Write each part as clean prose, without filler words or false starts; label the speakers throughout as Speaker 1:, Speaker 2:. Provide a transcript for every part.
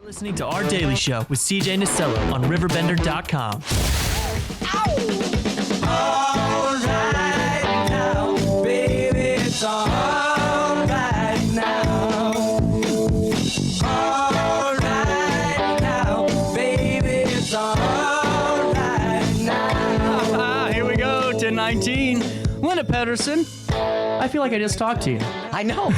Speaker 1: Listening to Our Daily Show with CJ Nasello on RiverBender.com.
Speaker 2: All right now, baby, it's all right now. All right now, baby, it's all right now.
Speaker 1: Here we go, 10:19. Linda Petterson. I feel like I just talked to you.
Speaker 3: I know.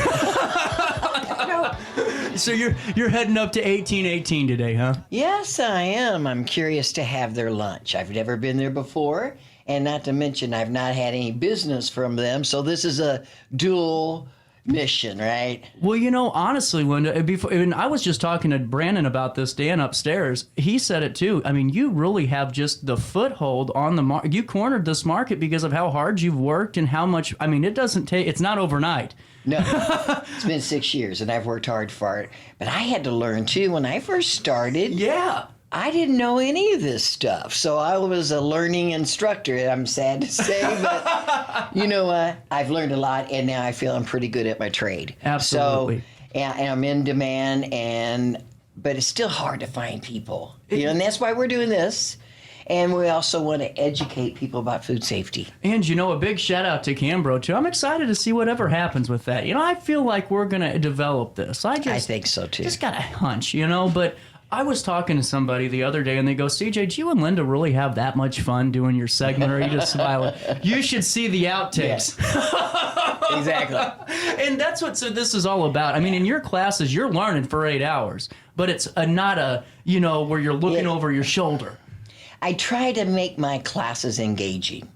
Speaker 1: So you're heading up to 1818 today, huh?
Speaker 3: Yes, I am. I'm curious to have their lunch. I've never been there before, and not to mention I've not had any business from them, so this is a dual mission, right?
Speaker 1: Well, you know, honestly, Linda, and I was just talking to Brandon about this, Dan upstairs. He said it too. I mean, you really have just the foothold on the market. You cornered this market because of how hard you've worked and how much. I mean, it doesn't take. It's not overnight.
Speaker 3: No, it's been 6 years, and I've worked hard for it. But I had to learn too when I first started.
Speaker 1: Yeah.
Speaker 3: I didn't know any of this stuff, so I was a learning instructor, I'm sad to say, but you know what? I've learned a lot, and now I feel I'm pretty good at my trade.
Speaker 1: Absolutely.
Speaker 3: So, and I'm in demand, but it's still hard to find people, and that's why we're doing this. And we also want to educate people about food safety.
Speaker 1: And, you know, a big shout out to CAMBRO, too. I'm excited to see whatever happens with that. You know, I feel like we're going to develop this. I
Speaker 3: think so, too.
Speaker 1: Just got a hunch, you know, but I was talking to somebody the other day, and they go, CJ, do you and Linda really have that much fun doing your segment, or are you just smiling? You should see the outtakes.
Speaker 3: Yeah. Exactly.
Speaker 1: And that's what this is all about. I mean, in your classes, you're learning for 8 hours, but it's not a, you know, where you're looking over your shoulder.
Speaker 3: I try to make my classes engaging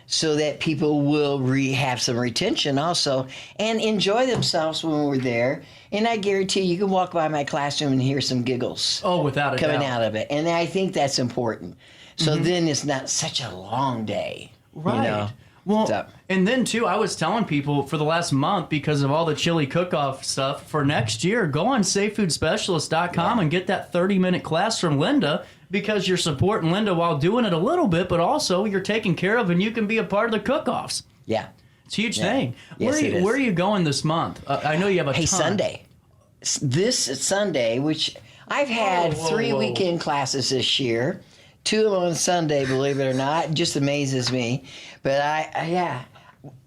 Speaker 3: so that people will have some retention also and enjoy themselves when we're there. And I guarantee you can walk by my classroom and hear some giggles.
Speaker 1: Oh, without a doubt.
Speaker 3: Coming out of it. And I think that's important. So then it's not such a long day.
Speaker 1: Right.
Speaker 3: You know?
Speaker 1: Well, and then, too, I was telling people for the last month, because of all the chili cook-off stuff, for next year, go on safefoodspecialist.com and get that 30-minute class from Linda, because you're supporting Linda while doing it a little bit, but also you're taken care of and you can be a part of the cook-offs.
Speaker 3: Yeah.
Speaker 1: It's a huge thing.
Speaker 3: Yes,
Speaker 1: Where are you going this month? I know you have a ton.
Speaker 3: Sunday. This Sunday, which I've had 3 weekend classes this year. 2 of them on Sunday, believe it or not. It just amazes me. But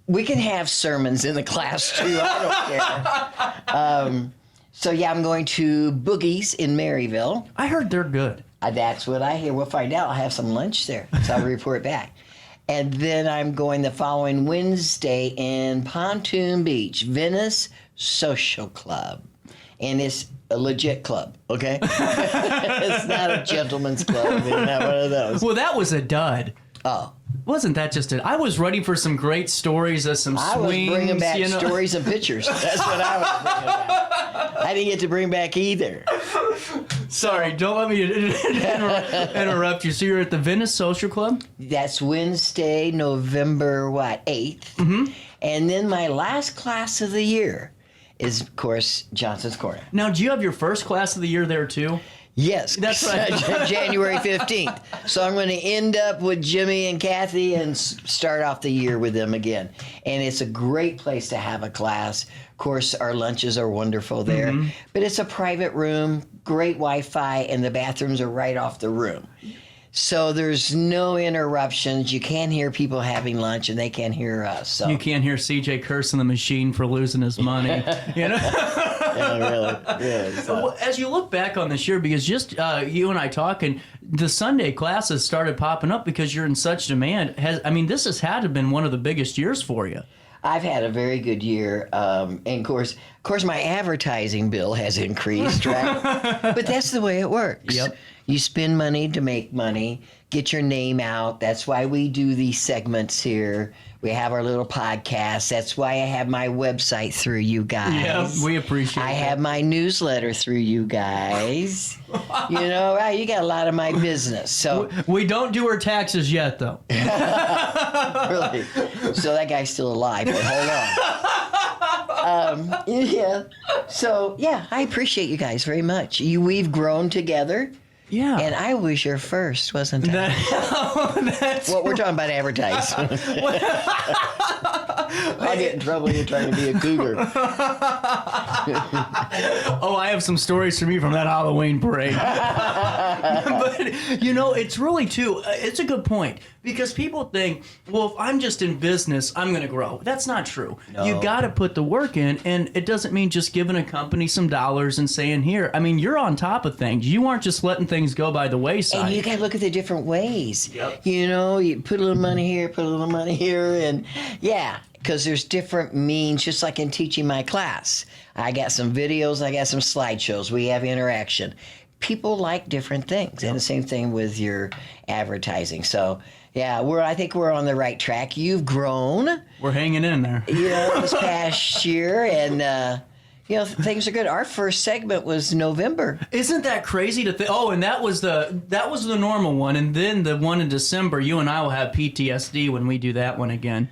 Speaker 3: we can have sermons in the class too. I don't care. So I'm going to Boogie's in Maryville.
Speaker 1: I heard they're good.
Speaker 3: That's what I hear. We'll find out. I'll have some lunch there, so I'll report back. And then I'm going the following Wednesday in Pontoon Beach, Venice Social Club. And it's a legit club, okay? It's not a gentleman's club. It's not one of those.
Speaker 1: Well, that was a dud.
Speaker 3: Oh.
Speaker 1: Wasn't that just it? I was ready for some great stories of some swings.
Speaker 3: I was bringing back stories and pictures. That's what I was bringing back. I didn't get to bring back either.
Speaker 1: Sorry, don't let me interrupt you. So you're at the Venice Social Club?
Speaker 3: That's Wednesday, November, 8th. Mm-hmm. And then my last class of the year is, of course, Johnson's Corner.
Speaker 1: Now, do you have your first class of the year there, too?
Speaker 3: Yes,
Speaker 1: that's right.
Speaker 3: January 15th. So I'm going to end up with Jimmy and Kathy and start off the year with them again. And it's a great place to have a class. Of course, our lunches are wonderful there. Mm-hmm. But it's a private room, great Wi-Fi, and the bathrooms are right off the room. So there's no interruptions. You can't hear people having lunch, and they can't hear us. So.
Speaker 1: You can't hear CJ cursing the machine for losing his money. You know?
Speaker 3: Yeah, really. So.
Speaker 1: Well, as you look back on this year, because just you and I talking, the Sunday classes started popping up because you're in such demand. This has had to have been one of the biggest years for you.
Speaker 3: I've had a very good year, and of course, my advertising bill has increased, right? But that's the way it works.
Speaker 1: Yep.
Speaker 3: You spend money to make money, get your name out. That's why we do these segments here. We have our little podcast. That's why I have my website through you guys.
Speaker 1: Yeah, we appreciate it.
Speaker 3: I have my newsletter through you guys. You know, right? You got a lot of my business. So
Speaker 1: we don't do our taxes yet, though.
Speaker 3: Really? So that guy's still alive, but hold on. Yeah. So, I appreciate you guys very much. We've grown together.
Speaker 1: Yeah.
Speaker 3: And I was your first, wasn't I?
Speaker 1: That's
Speaker 3: well, we're talking about advertising. I'll get in trouble here trying to be a cougar.
Speaker 1: Oh, I have some stories from you from that Halloween parade. But, you know, it's really, too, it's a good point. Because people think, well, if I'm just in business, I'm going to grow. That's not true.
Speaker 3: No.
Speaker 1: You got to put the work in, and it doesn't mean just giving a company some dollars and saying, here. I mean, you're on top of things. You aren't just letting things go by the wayside.
Speaker 3: And you got to look at the different ways.
Speaker 1: Yep.
Speaker 3: You know, you put a little money here, put a little money here, and yeah, because there's different means, just like in teaching my class. I got some videos, I got some slideshows, we have interaction. People like different things, and the same thing with your advertising. So, yeah, I think we're on the right track. You've grown,
Speaker 1: We're hanging in there.
Speaker 3: you know, this past year, and you know, things are good. Our first segment was November.
Speaker 1: Isn't that crazy to think? Oh, and that was the normal one, and then the one in December. You and I will have PTSD when we do that one again.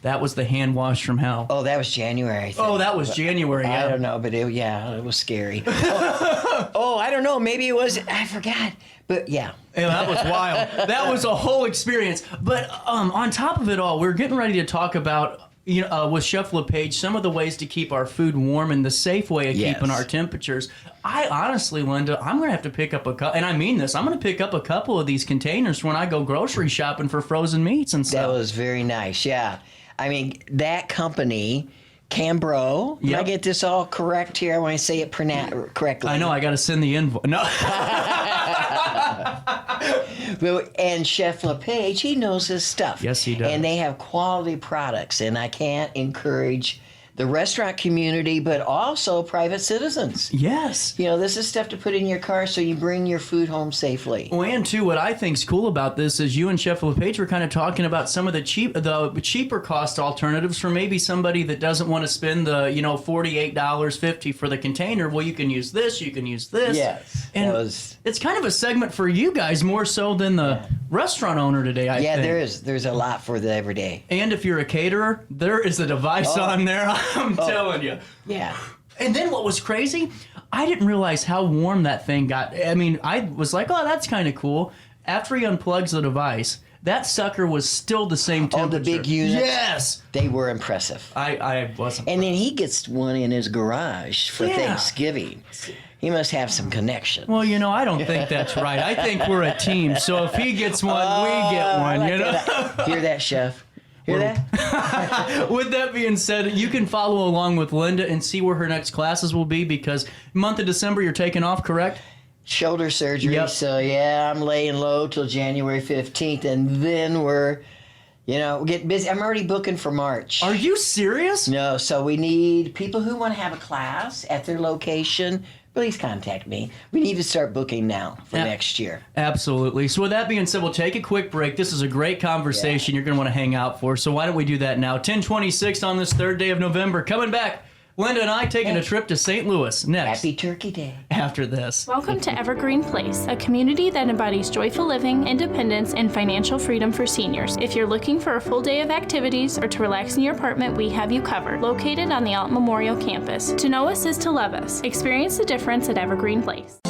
Speaker 1: That was the hand wash from hell.
Speaker 3: Oh, that was January, I think.
Speaker 1: Oh, that was January. Yeah.
Speaker 3: I don't know, but it was scary. Oh, I don't know. Maybe it was. I forgot. But yeah.
Speaker 1: Yeah, that was wild. That was a whole experience. But on top of it all, we're getting ready to talk about, with Chef Lepage, some of the ways to keep our food warm and the safe way of keeping our temperatures. I honestly, Linda, I'm going to have to pick up and I mean this, I'm going to pick up a couple of these containers when I go grocery shopping for frozen meats and stuff.
Speaker 3: That was very nice, yeah. I mean, that company, CAMBRO, did I get this all correct here? I want to say it correctly.
Speaker 1: I know, I got to send the invoice. No.
Speaker 3: And Chef Lepage, he knows his stuff.
Speaker 1: Yes, he does.
Speaker 3: And they have quality products, and I can't encourage the restaurant community, but also private citizens.
Speaker 1: Yes.
Speaker 3: You know, this is stuff to put in your car so you bring your food home safely.
Speaker 1: Well, and too, what I think's cool about this is you and Chef Lepage were kind of talking about some of the cheaper cost alternatives for maybe somebody that doesn't want to spend the $48.50 for the container. Well, you can use this, you can use this.
Speaker 3: Yes.
Speaker 1: And it's kind of a segment for you guys more so than the restaurant owner today, I think.
Speaker 3: Yeah, there's a lot for the everyday.
Speaker 1: And if you're a caterer, there is a device on there, I'm telling you.
Speaker 3: Yeah.
Speaker 1: And then what was crazy, I didn't realize how warm that thing got. I mean, I was like, oh, that's kind of cool. After he unplugs the device, that sucker was still the same temperature.
Speaker 3: Oh, the big units?
Speaker 1: Yes.
Speaker 3: They were impressive.
Speaker 1: I wasn't.
Speaker 3: And then he gets one in his garage for Thanksgiving. He must have some connection.
Speaker 1: Well, I don't think that's right. I think we're a team. So if he gets one, we get one,
Speaker 3: Hear that, Chef? Hear that?
Speaker 1: With that being said, you can follow along with Linda and see where her next classes will be, because month of December you're taking off, correct?
Speaker 3: Shoulder surgery.
Speaker 1: Yep.
Speaker 3: So, I'm laying low till January 15th, and then we're getting busy. I'm already booking for March.
Speaker 1: Are you serious?
Speaker 3: No, so we need people who want to have a class at their location. Please contact me. We need to start booking now for next year.
Speaker 1: Absolutely. So with that being said, we'll take a quick break. This is a great conversation you're going to want to hang out for. So why don't we do that now? 10:26 on this third day of November. Coming back, Linda and I taking a trip to St. Louis next.
Speaker 3: Happy Turkey Day.
Speaker 1: After this.
Speaker 4: Welcome to Evergreen Place, a community that embodies joyful living, independence, and financial freedom for seniors. If you're looking for a full day of activities or to relax in your apartment, we have you covered. Located on the Alt Memorial campus. To know us is to love us. Experience the difference at Evergreen Place.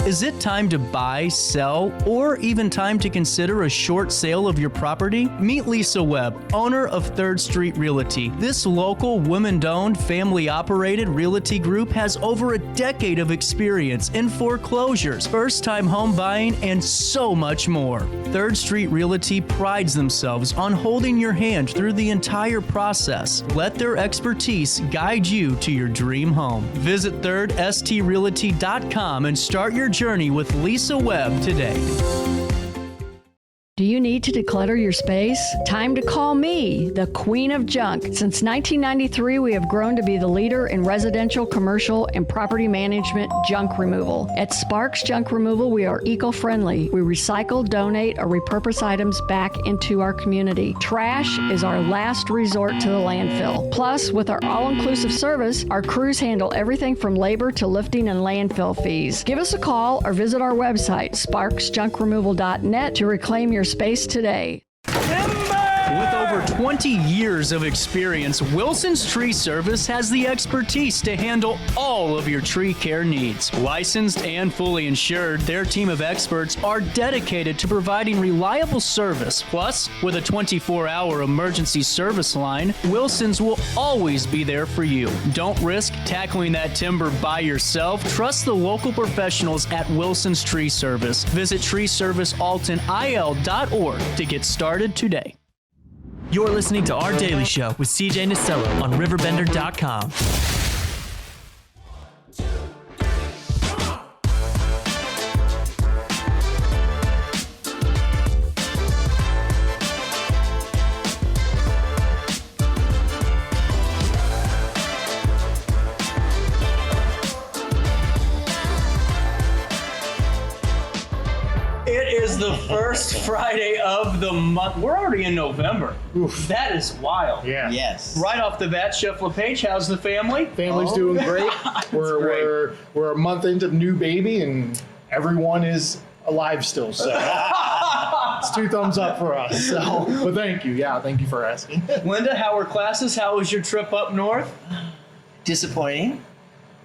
Speaker 1: Is it time to buy, sell, or even time to consider a short sale of your property? Meet Lisa Webb, owner of 3rd Street Realty. This local, women-owned, family-operated realty group has over a decade of experience in foreclosures, first-time home buying, and so much more. 3rd Street Realty prides themselves on holding your hand through the entire process. Let their expertise guide you to your dream home. Visit 3rdstrealty.com and start your journey with Lisa Webb today.
Speaker 5: Do you need to declutter your space? Time to call me, the Queen of Junk. Since 1993, we have grown to be the leader in residential, commercial, and property management junk removal. At Sparks Junk Removal, we are eco-friendly. We recycle, donate, or repurpose items back into our community. Trash is our last resort to the landfill. Plus, with our all-inclusive service, our crews handle everything from labor to lifting and landfill fees. Give us a call or visit our website, sparksjunkremoval.net, to reclaim your space today.
Speaker 1: With over 20 years of experience, Wilson's Tree Service has the expertise to handle all of your tree care needs. Licensed and fully insured, their team of experts are dedicated to providing reliable service. Plus, with a 24-hour emergency service line, Wilson's will always be there for you. Don't risk tackling that timber by yourself. Trust the local professionals at Wilson's Tree Service. Visit treeservicealtonil.org to get started today.
Speaker 6: You're listening to Our Daily Show with CJ Nasello on RiverBender.com.
Speaker 1: It is the first Friday of the month. We're already in November.
Speaker 7: Oof.
Speaker 1: That is wild.
Speaker 7: Yeah.
Speaker 3: Yes.
Speaker 1: Right off the bat, Chef Lepage, how's the family?
Speaker 7: Family's doing great. We're a month into new baby, and everyone is alive still. So it's 2 thumbs up for us. So, but thank you. Yeah, thank you for asking.
Speaker 1: Linda, how were classes? How was your trip up north?
Speaker 3: Disappointing.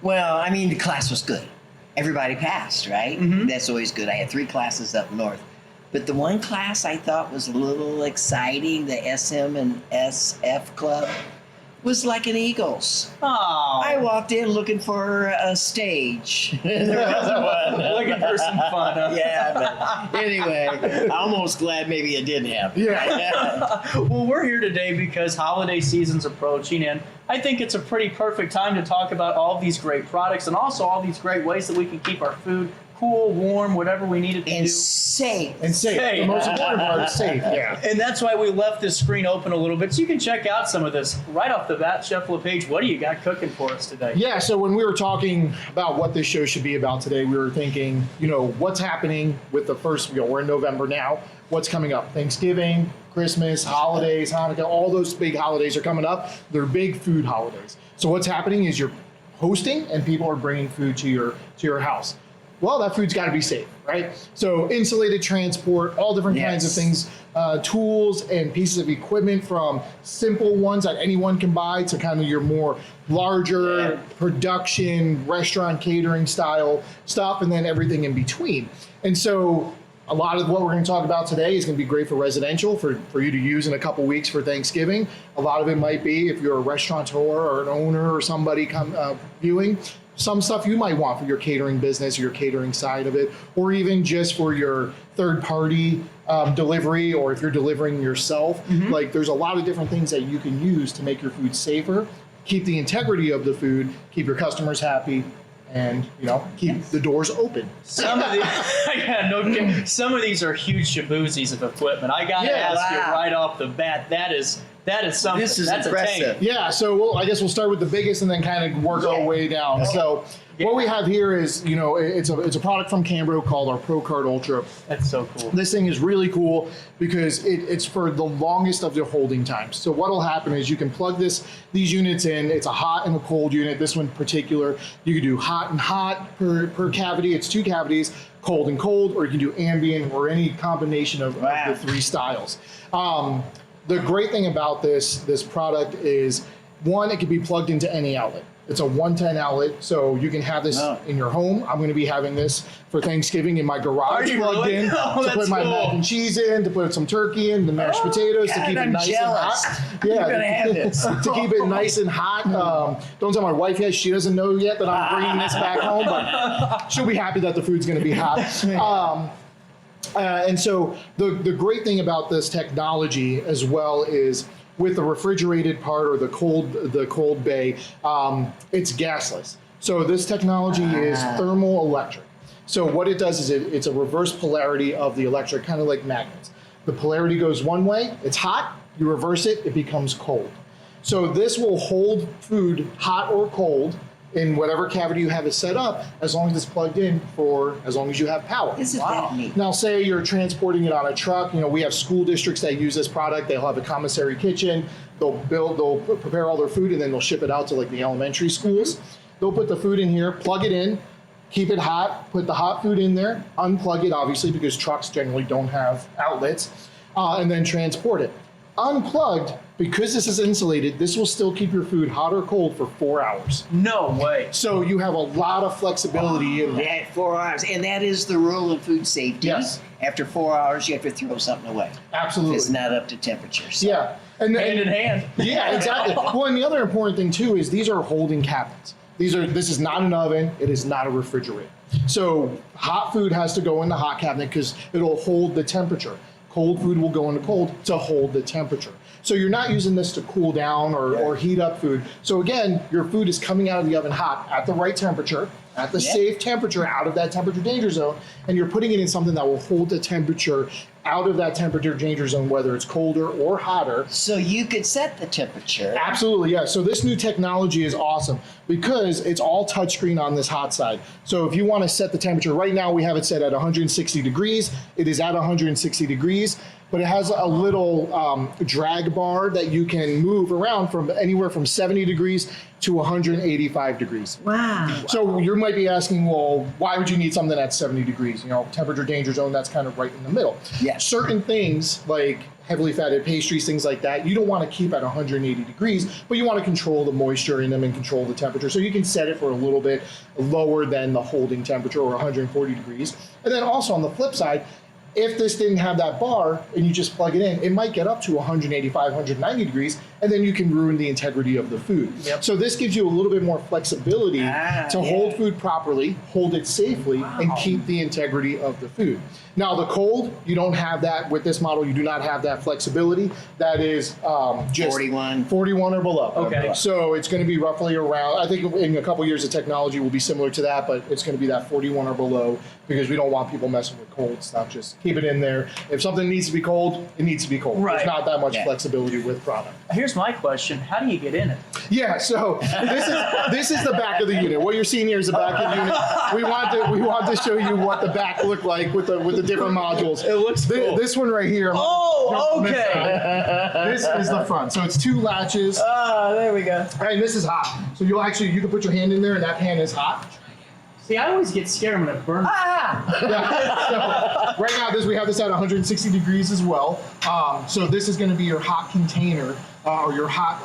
Speaker 3: Well, I mean, the class was good. Everybody passed, right? That's always good. I had 3 classes up north. But the one class I thought was a little exciting, the SM and SF club, was like an Eagles.
Speaker 1: Oh,
Speaker 3: I walked in looking for a stage. There wasn't one.
Speaker 1: looking for some fun, huh?
Speaker 3: Yeah, but anyway, I'm almost glad maybe it didn't happen.
Speaker 7: Yeah.
Speaker 1: Well, we're here today because holiday season's approaching, and I think it's a pretty perfect time to talk about all these great products and also all these great ways that we can keep our food cool, warm, whatever we need it to
Speaker 3: And
Speaker 1: do.
Speaker 3: safe.
Speaker 7: And safe.
Speaker 1: Safe.
Speaker 7: The most important part is safe. Yeah.
Speaker 1: And that's why we left this screen open a little bit, so you can check out some of this. Right off the bat, Chef Lepage, what do you got cooking for us today?
Speaker 7: Yeah, so when we were talking about what this show should be about today, we were thinking, what's happening with the first, we're in November now. What's coming up? Thanksgiving, Christmas, holidays, Hanukkah, all those big holidays are coming up. They're big food holidays. So what's happening is you're hosting and people are bringing food to your house. Well, that food's got to be safe, right? So insulated transport, all different kinds of things, tools and pieces of equipment, from simple ones that anyone can buy to kind of your more larger production, restaurant catering style stuff, and then everything in between. And so a lot of what we're going to talk about today is going to be great for residential, for you to use in a couple weeks for Thanksgiving. A lot of it might be if you're a restaurateur or an owner or somebody viewing. Some stuff you might want for your catering business or your catering side of it, or even just for your third-party delivery, or if you're delivering yourself. Like, there's a lot of different things that you can use to make your food safer, keep the integrity of the food, keep your customers happy, and keep the doors open.
Speaker 1: Some of the, some of these are huge shaboozis of equipment. I gotta ask you right off the bat, that is something.
Speaker 3: This is
Speaker 1: That's
Speaker 3: impressive.
Speaker 1: a tank.
Speaker 7: Yeah, so I guess we'll start with the biggest and then kind of work our way down. So what we have here is, it's a product from CAMBRO called our ProCard Ultra.
Speaker 1: That's so cool.
Speaker 7: This thing is really cool because it's for the longest of the holding times. So what'll happen is you can plug these units in. It's a hot and a cold unit. This one in particular, you can do hot and hot per cavity. It's 2 cavities, cold and cold, or you can do ambient, or any combination of the 3 styles. The great thing about this product is, one, it can be plugged into any outlet. It's a 110 outlet, so you can have this in your home. I'm going to be having this for Thanksgiving in my garage plugged in to put my mac and cheese in, to put some turkey in, the mashed potatoes, to keep it nice and hot. Yeah,
Speaker 3: You're gonna have this.
Speaker 7: to keep it nice and hot. Don't tell my wife yet; she doesn't know yet that I'm bringing this back home, but she'll be happy that the food's going to be hot. And so the great thing about this technology as well is, with the refrigerated part or the cold bay, it's gasless. So this technology is thermoelectric. So what it does is it's a reverse polarity of the electric, kind of like magnets. The polarity goes one way, it's hot, you reverse it, it becomes cold. So this will hold food hot or cold in whatever cavity you have it set up, as long as it's plugged in for as long as you have power.
Speaker 3: Isn't that neat?
Speaker 7: Now, say you're transporting it on a truck. We have school districts that use this product. They'll have a commissary kitchen. They'll prepare all their food, and then they'll ship it out to like the elementary schools. They'll put the food in here, plug it in, keep it hot, put the hot food in there, unplug it, obviously, because trucks generally don't have outlets, and then transport it. Unplugged, because this is insulated, this will still keep your food hot or cold for 4 hours.
Speaker 1: No way.
Speaker 7: So you have a lot of flexibility in that.
Speaker 3: At 4 hours. And that is the rule of food safety.
Speaker 7: Yes.
Speaker 3: After 4 hours, you have to throw something away.
Speaker 7: Absolutely.
Speaker 3: It's not up to temperature. So.
Speaker 7: Yeah. And then,
Speaker 1: Hand in hand.
Speaker 7: Yeah, exactly. Well, and the other important thing too is these are holding cabinets. This is not an oven. It is not a refrigerator. So hot food has to go in the hot cabinet because it'll hold the temperature. Cold food will go into cold to hold the temperature. So you're not using this to cool down or heat up food. So again, your food is coming out of the oven hot at the right temperature, at the safe temperature, out of that temperature danger zone, and you're putting it in something that will hold the temperature out of that temperature danger zone, whether it's colder or hotter.
Speaker 3: So you could set the temperature.
Speaker 7: Absolutely, yeah. So this new technology is awesome because it's all touchscreen on this hot side. So if you want to set the temperature, right now we have it set at 160 degrees. It is at 160 degrees, but it has a little drag bar that you can move around from anywhere from 70 degrees to 185 degrees.
Speaker 3: Wow.
Speaker 7: So you might be asking, well, why would you need something at 70 degrees? You know, temperature danger zone, that's kind of right in the middle.
Speaker 3: Yeah.
Speaker 7: Certain things like heavily fatted pastries, things like that, you don't want to keep at 180 degrees, but you want to control the moisture in them and control the temperature. So you can set it for a little bit lower than the holding temperature or 140 degrees. And then also on the flip side, if this didn't have that bar and you just plug it in, it might get up to 185, 190 degrees, and then you can ruin the integrity of the food.
Speaker 1: Yep.
Speaker 7: So this gives you a little bit more flexibility to hold food properly, hold it safely, and keep the integrity of the food. Now the cold, you don't have that with this model. You do not have that flexibility. That is just 41 or below.
Speaker 1: Okay.
Speaker 7: So it's going to be roughly around, I think in a couple years the technology will be similar to that, but it's going to be that 41 or below because we don't want people messing with cold stuff. Just keep it in there. If something needs to be cold, it needs to be cold.
Speaker 1: Right.
Speaker 7: There's not that much flexibility with product.
Speaker 1: Here's my question. How do you get in it?
Speaker 7: Yeah, so this is the back of the unit. What you're seeing here is the back of the unit. We want to show you what the back looked like with the different modules.
Speaker 1: It looks cool.
Speaker 7: This one right here.
Speaker 1: Oh, okay.
Speaker 7: This is the front. So it's 2 latches.
Speaker 1: There we go.
Speaker 7: And this is hot. So you can put your hand in there and that hand is hot.
Speaker 1: See, I always get scared when it burns.
Speaker 7: Yeah. So right now we have this at 160 degrees as well. So this is going to be your hot container or your hot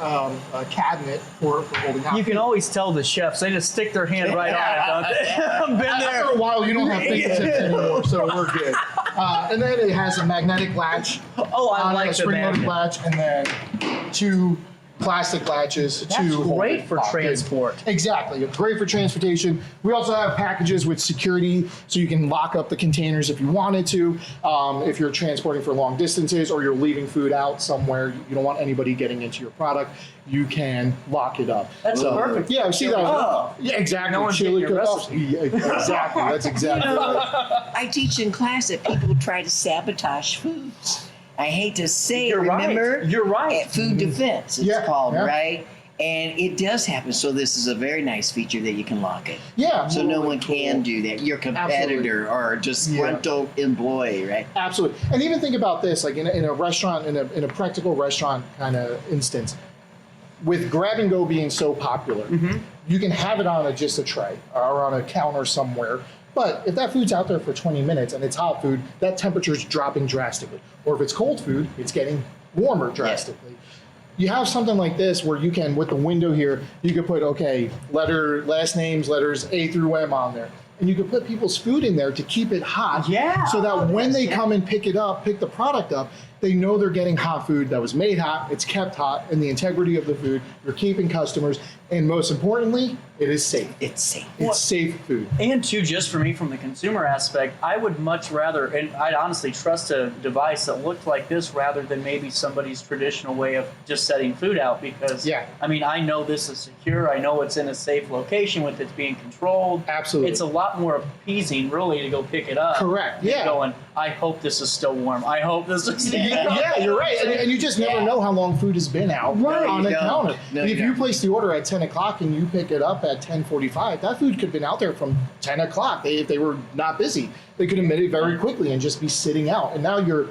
Speaker 7: cabinet for holding hot.
Speaker 1: You can always tell the chefs, they just stick their hand right on it, don't they? I've been there.
Speaker 7: After a while, you don't have fingertips anymore, so we're good. And then it has a magnetic latch.
Speaker 1: Oh, I like
Speaker 7: a
Speaker 1: the
Speaker 7: spring-loaded
Speaker 1: magnet.
Speaker 7: latch, and then 2 plastic latches.
Speaker 1: That's
Speaker 7: to hold
Speaker 1: great
Speaker 7: it
Speaker 1: for
Speaker 7: locked in.
Speaker 1: transport.
Speaker 7: Exactly. It's great for transportation. We also have packages with security, so you can lock up the containers if you wanted to. If you're transporting for long distances or you're leaving food out somewhere, you don't want anybody getting into your product, you can lock it up.
Speaker 1: That's perfect.
Speaker 7: Yeah, see that?
Speaker 1: Oh.
Speaker 7: Yeah, exactly.
Speaker 1: No one's
Speaker 7: Chili
Speaker 1: getting your
Speaker 7: cook-offs. Yeah, exactly. That's exactly right.
Speaker 3: I teach in class that people try to sabotage foods. I hate to say
Speaker 1: You're
Speaker 3: it,
Speaker 1: right.
Speaker 3: remember?
Speaker 1: You're right.
Speaker 3: Food defense, it's
Speaker 7: Yeah,
Speaker 3: called,
Speaker 7: yeah.
Speaker 3: right? And it does happen. So this is a very nice feature that you can lock it.
Speaker 7: Yeah.
Speaker 3: So no one can do that. Your competitor or disgruntled employee, right?
Speaker 7: Absolutely. And even think about this, like in a restaurant, in a practical restaurant kind of instance, with grab and go being so popular, you can have it on just a tray or on a counter somewhere. But if that food's out there for 20 minutes and it's hot food, that temperature's dropping drastically. Or if it's cold food, it's getting warmer drastically. You have something like this where you can, with the window here, you could put, last names, letters A through M on there. And you could put people's food in there to keep it hot.
Speaker 1: Yeah.
Speaker 7: So that when they come and pick the product up, they know they're getting hot food that was made hot, it's kept hot, and the integrity of the food, you're keeping customers, and most importantly, it is safe.
Speaker 3: It's safe.
Speaker 7: It's safe food.
Speaker 1: And too, just for me from the consumer aspect, I would much rather, and I'd honestly trust a device that looked like this rather than maybe somebody's traditional way of just setting food out because, I mean, I know this is secure. I know it's in a safe location with it being controlled.
Speaker 7: Absolutely.
Speaker 1: It's a lot more appeasing, really, to go pick it up.
Speaker 7: Correct,
Speaker 1: than
Speaker 7: yeah.
Speaker 1: Going, I hope this is still warm. I hope this is...
Speaker 7: Yeah, you're right. And you just never know how long food has been out on the counter.
Speaker 3: No,
Speaker 7: if you place the order at 10 o'clock and you pick it up at 10:45, that food could have been out there from 10 o'clock. If they were not busy, they could have made it very quickly and just be sitting out. And now your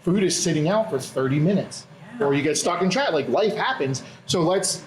Speaker 7: food is sitting out for 30 minutes. Or you get stuck in traffic. Like, life happens. So let's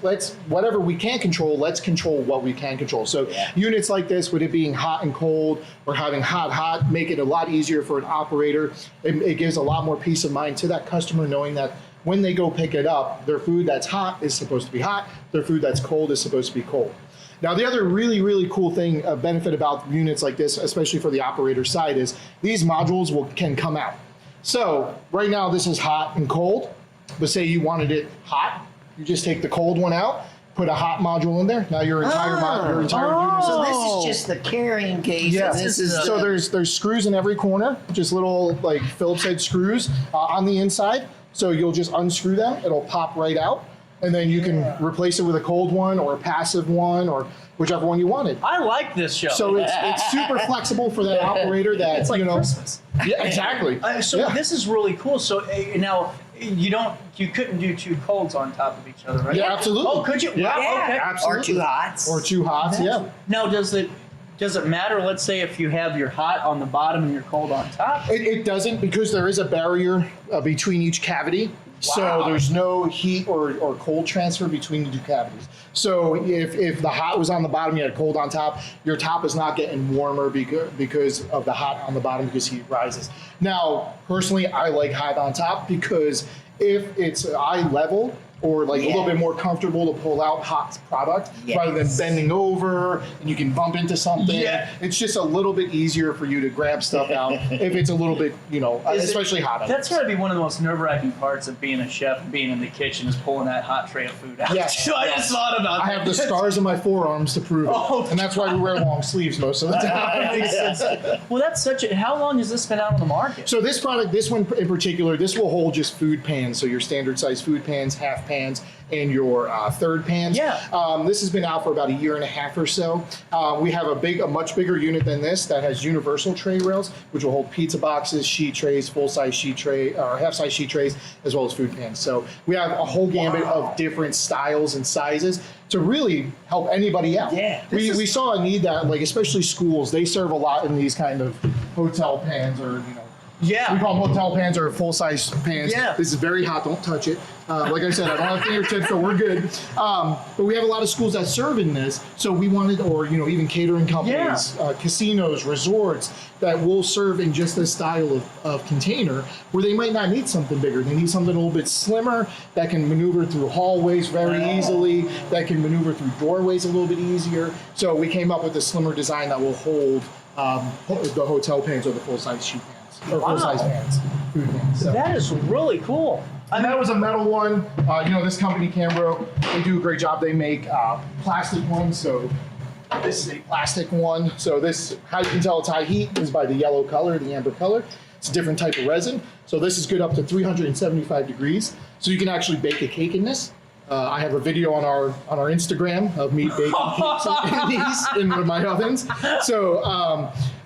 Speaker 7: whatever we can't control, let's control what we can control. So units like this, with it being hot and cold or having hot, make it a lot easier for an operator. It gives a lot more peace of mind to that customer knowing that when they go pick it up, their food that's hot is supposed to be hot, their food that's cold is supposed to be cold. Now, the other really, really cool thing, benefit about units like this, especially for the operator side, is these modules can come out. So right now this is hot and cold, but say you wanted it hot, you just take the cold one out, put a hot module in there. Now your entire unit.
Speaker 3: So this is just the carrying case.
Speaker 7: Yeah.
Speaker 3: And this is
Speaker 7: So there's screws in every corner, just little like Phillips head screws on the inside. So you'll just unscrew them. It'll pop right out. And then you can replace it with a cold one or a passive one or whichever one you wanted.
Speaker 1: I like this show.
Speaker 7: So it's super flexible for that operator that,
Speaker 1: it's like
Speaker 7: you know.
Speaker 1: Christmas.
Speaker 7: Yeah, exactly.
Speaker 1: So this is really cool. So now you couldn't do two colds on top of each other, right?
Speaker 7: Yeah, absolutely.
Speaker 1: Oh, could you?
Speaker 7: Yeah,
Speaker 1: Wow, okay.
Speaker 7: absolutely.
Speaker 3: Or two hots.
Speaker 7: Or two hots, yeah.
Speaker 1: Now, does it matter, let's say, if you have your hot on the bottom and your cold on top?
Speaker 7: It doesn't, because there is a barrier between each cavity. So there's no heat or cold transfer between the two cavities. So if the hot was on the bottom, you had cold on top, your top is not getting warmer because of the hot on the bottom, because heat rises. Now, personally, I like hot on top because if it's eye level, or like a little bit more comfortable to pull out hot product rather than bending over and you can bump into something. Yeah. It's just a little bit easier for you to grab stuff out if it's a little bit, especially hot.
Speaker 1: That's got to be one of the most nerve-wracking parts of being a chef and being in the kitchen, is pulling that hot tray of food out.
Speaker 7: Yes.
Speaker 1: So I just thought about that.
Speaker 7: I have the scars on my forearms to prove it. And that's why we wear long sleeves most of the time.
Speaker 1: Well, that's how long has this been out on the market?
Speaker 7: So this product, this one in particular, this will hold just food pans. So your standard size food pans, half pans, and your third pans.
Speaker 1: Yeah.
Speaker 7: This has been out for about a year and a half or so. We have a much bigger unit than this that has universal tray rails, which will hold pizza boxes, sheet trays, full-size sheet tray, or half-size sheet trays, as well as food pans. So we have a whole gambit of different styles and sizes to really help anybody out.
Speaker 1: Yeah.
Speaker 7: We saw a need that, like, especially schools, they serve a lot in these kind of hotel pans, or,
Speaker 1: Yeah.
Speaker 7: we call them hotel pans or full-size pans.
Speaker 1: Yeah.
Speaker 7: This is very hot. Don't touch it. Like I said, I don't have fingertips, so we're good. But we have a lot of schools that serve in this. So we wanted, or even catering companies, casinos, resorts, that will serve in just this style of container, where they might not need something bigger. They need something a little bit slimmer that can maneuver through hallways very easily, that can maneuver through doorways a little bit easier. So we came up with a slimmer design that will hold the hotel pans or the full-size sheet pans. Or full-size pans, food pans. So.
Speaker 1: That is really cool.
Speaker 7: And that was a metal one. This company, CAMBRO, they do a great job. They make plastic ones. So this is a plastic one. So this, how you can tell it's high heat is by the yellow color, the amber color. It's a different type of resin. So this is good up to 375 degrees. So you can actually bake a cake in this. I have a video on our Instagram of me baking cakes in one of my ovens. So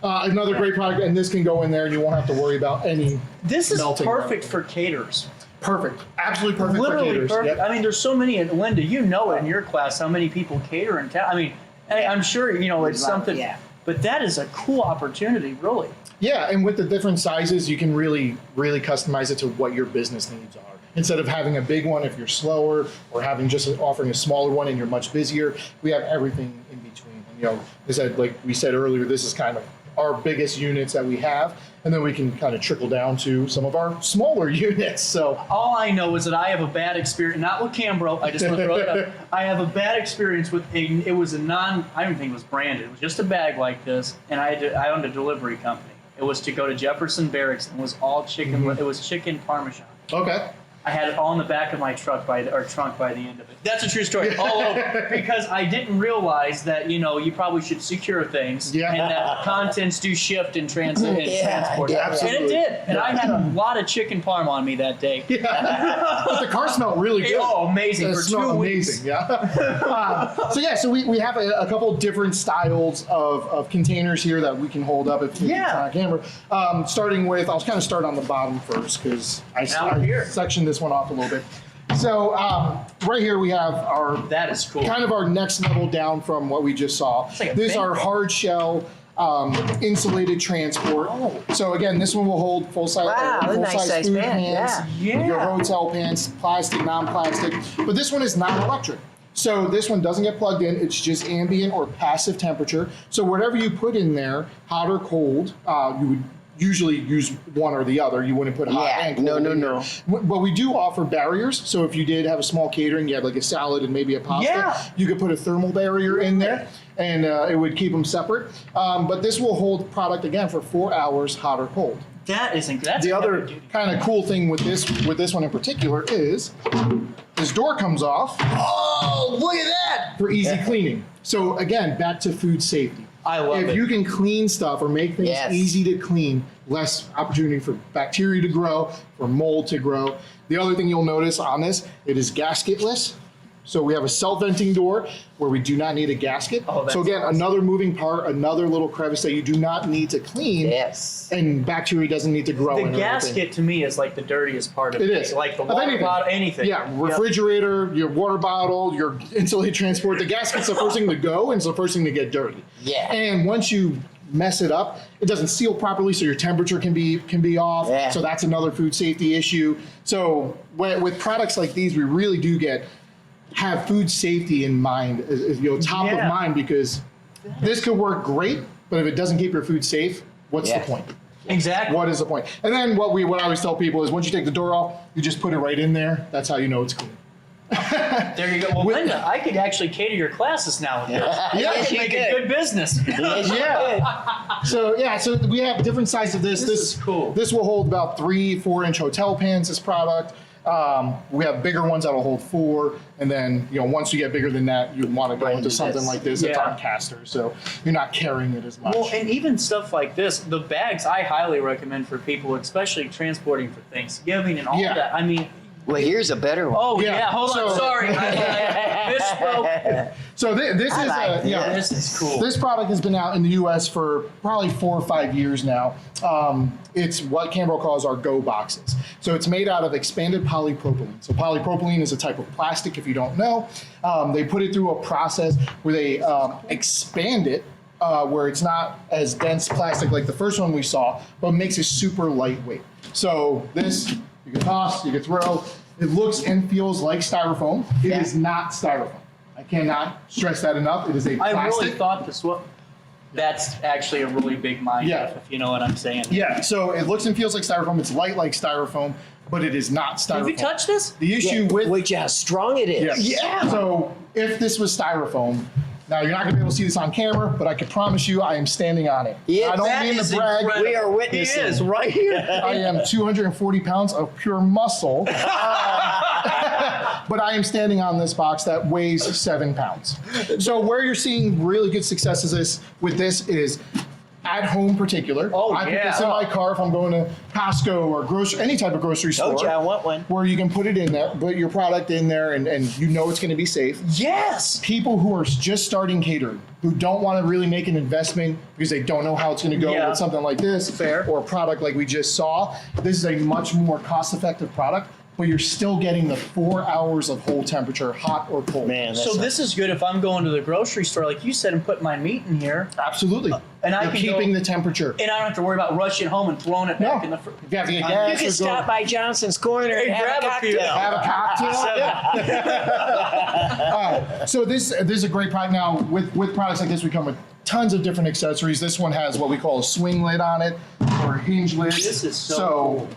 Speaker 7: another great product, and this can go in there, and you won't have to worry about any.
Speaker 1: This is
Speaker 7: melting
Speaker 1: perfect for caterers.
Speaker 7: Perfect, absolutely perfect.
Speaker 1: Literally
Speaker 7: for caterers.
Speaker 1: perfect.
Speaker 7: Yep.
Speaker 1: I mean, there's so many. And Linda, you know it in your class how many people cater in town. I mean, I'm sure it's something.
Speaker 3: Yeah.
Speaker 1: But that is a cool opportunity, really.
Speaker 7: Yeah, and with the different sizes, you can really, really customize it to what your business needs are. Instead of having a big one if you're slower, or having just offering a smaller one and you're much busier, we have everything in between. And, like we said earlier, this is kind of our biggest units that we have, and then we can kind of trickle down to some of our smaller units. So
Speaker 1: all I know is that I have a bad experience, not with CAMBRO. I just want to throw it up. I have a bad experience with it was I don't think it was branded. It was just a bag like this, and I owned a delivery company. It was to go to Jefferson Barracks, and it was all chicken. It was chicken Parmesan.
Speaker 7: okay.
Speaker 1: I had it all in the back of my trunk by the end of it. That's a true story. All over. Because I didn't realize that, you probably should secure things.
Speaker 7: Yeah.
Speaker 1: And that contents do shift in transport.
Speaker 7: absolutely.
Speaker 1: And it did. And I had a lot of chicken parm on me that day.
Speaker 7: Yeah. But the car smelled really good.
Speaker 1: Oh, amazing. For 2 weeks.
Speaker 7: Amazing, yeah. So we have a couple different styles of containers here that we can hold up if it's on camera. Starting with, I'll kind of start on the bottom first, because I sectioned this one off a little bit. So right here we have
Speaker 1: that is cool.
Speaker 7: Kind of our next level down from what we just saw.
Speaker 1: Like
Speaker 7: this is our hard shell insulated transport. Oh. So again, this one will hold full-size
Speaker 3: nice
Speaker 7: food
Speaker 3: pan.
Speaker 7: pans, your hotel pans, plastic, non-plastic. But this one is non-electric. So this one doesn't get plugged in. It's just ambient or passive temperature. So whatever you put in there, hot or cold, usually use one or the other. You wouldn't put hot
Speaker 3: Yeah,
Speaker 7: and cold.
Speaker 3: no.
Speaker 7: But we do offer barriers. So if you did have a small catering, you had like a salad and maybe a pasta,
Speaker 1: Yeah.
Speaker 7: you could put a thermal barrier in there, and it would keep them separate. But this will hold product again for 4 hours, hot or cold.
Speaker 1: That is that's
Speaker 7: The
Speaker 1: a
Speaker 7: other
Speaker 1: heavy duty.
Speaker 7: kind of cool thing with this one in particular is this door comes off.
Speaker 3: Oh, look at that!
Speaker 7: For easy cleaning. So again, back to food safety.
Speaker 1: I love
Speaker 7: if
Speaker 1: it.
Speaker 7: you can clean stuff or make things
Speaker 3: Yes.
Speaker 7: easy to clean, less opportunity for bacteria to grow, for mold to grow. The other thing you'll notice on this, it is gasketless. So we have a self-venting door where we do not need a gasket.
Speaker 1: Oh, that's
Speaker 7: so again,
Speaker 1: awesome.
Speaker 7: another moving part, another little crevice that you do not need to clean.
Speaker 3: Yes.
Speaker 7: And bacteria doesn't need to grow
Speaker 1: The
Speaker 7: in.
Speaker 1: gasket to me is like the dirtiest part of
Speaker 7: It
Speaker 1: it.
Speaker 7: is.
Speaker 1: Like the
Speaker 7: Of
Speaker 1: water
Speaker 7: anything.
Speaker 1: bottle, anything.
Speaker 7: Yeah,
Speaker 1: Yep.
Speaker 7: refrigerator, your water bottle, your insulated transport. The gasket's the first thing to go and it's the first thing to get dirty.
Speaker 3: Yeah.
Speaker 7: And once you mess it up, it doesn't seal properly, so your temperature can be off.
Speaker 3: Yeah.
Speaker 7: So that's another food safety issue. So with products like these, we really do have food safety in mind, top of
Speaker 1: Yeah.
Speaker 7: mind, because this could work great, but if it doesn't keep your food safe, what's
Speaker 3: Yeah.
Speaker 7: the point?
Speaker 1: Exactly.
Speaker 7: What is the point? And then what I always tell people is once you take the door off, you just put it right in there. That's how you know it's clean.
Speaker 1: There you go. Well, Linda, I could actually cater your classes now with this. I
Speaker 3: Yes,
Speaker 1: could
Speaker 3: you
Speaker 1: make
Speaker 3: could.
Speaker 1: a good business.
Speaker 7: Yeah. So we have different sizes of this.
Speaker 1: This is cool.
Speaker 7: This will hold about 3-4 inch hotel pans. This product. We have bigger ones that'll hold 4, and then once you get bigger than that, you want to go
Speaker 3: Right,
Speaker 7: into
Speaker 3: do
Speaker 7: something
Speaker 3: this.
Speaker 7: like this. It's
Speaker 1: Yeah.
Speaker 7: on casters, so you're not carrying it as much.
Speaker 1: Well, and even stuff like this, the bags I highly recommend for people, especially transporting for Thanksgiving and all
Speaker 7: Yeah.
Speaker 1: that. I mean,
Speaker 3: Well, here's a better one.
Speaker 1: oh
Speaker 7: Yeah,
Speaker 1: yeah, hold on,
Speaker 7: so-
Speaker 1: sorry, I misspoke.
Speaker 7: So this
Speaker 3: I
Speaker 7: is
Speaker 3: like
Speaker 1: This is cool.
Speaker 7: This product has been out in the U.S. for probably 4 or 5 years now. It's what CAMBRO calls our Go boxes. So it's made out of expanded polypropylene. So polypropylene is a type of plastic, if you don't know. They put it through a process where they expand it where it's not as dense plastic like the first one we saw, but makes it super lightweight. So this, you can toss, you can throw. It looks and feels like styrofoam. It is not styrofoam. I cannot stress that enough. It is a
Speaker 1: I
Speaker 7: plastic.
Speaker 1: really thought this was. That's actually a really big mind
Speaker 7: Yeah.
Speaker 1: if you know what I'm saying.
Speaker 7: Yeah, so it looks and feels like styrofoam. It's light like styrofoam, but it is not styrofoam.
Speaker 1: Have you touched this?
Speaker 7: The issue with
Speaker 3: Wait, how strong it is.
Speaker 7: So if this was styrofoam, now you're not gonna be able to see this on camera, but I can promise you I am standing on it.
Speaker 3: Yeah,
Speaker 7: I don't
Speaker 1: that
Speaker 7: mean
Speaker 1: is
Speaker 7: to brag.
Speaker 1: incredible.
Speaker 3: We are
Speaker 1: He
Speaker 3: witnessing.
Speaker 1: is right here.
Speaker 7: I am 240 pounds of pure muscle. But I am standing on this box that weighs 7 pounds. So where you're seeing really good successes with this is at home particular.
Speaker 1: Oh,
Speaker 7: I put
Speaker 1: yeah.
Speaker 7: this in my car if I'm going to Costco or any type of grocery store.
Speaker 3: Told you I want one.
Speaker 7: Where you can put it in there, put your product in there, and you know it's going to be safe.
Speaker 1: Yes.
Speaker 7: People who are just starting catering, who don't want to really make an investment because they don't know how it's going to go
Speaker 1: Yeah.
Speaker 7: with something like this,
Speaker 1: Fair.
Speaker 7: or a product like we just saw, this is a much more cost-effective product, but you're still getting the 4 hours of whole temperature, hot or cold.
Speaker 3: Man,
Speaker 1: So this is good if I'm going to the grocery store, like you said, and putting my meat in here,
Speaker 7: Absolutely.
Speaker 1: and I
Speaker 7: you're
Speaker 1: can
Speaker 7: keeping
Speaker 1: go-
Speaker 7: the temperature.
Speaker 1: and I don't have to worry about rushing home and throwing it back in the fridge.
Speaker 7: If you have to get
Speaker 3: You
Speaker 7: gas
Speaker 3: can
Speaker 7: or
Speaker 3: stop by Johnson's Corner and have
Speaker 1: grab
Speaker 3: a
Speaker 1: a few.
Speaker 3: cocktail.
Speaker 7: have a cocktail. So this is a great product. Now with products like this, we come with tons of different accessories. This one has what we call a swing lid on it, or a hinge lid.
Speaker 1: This is so cool.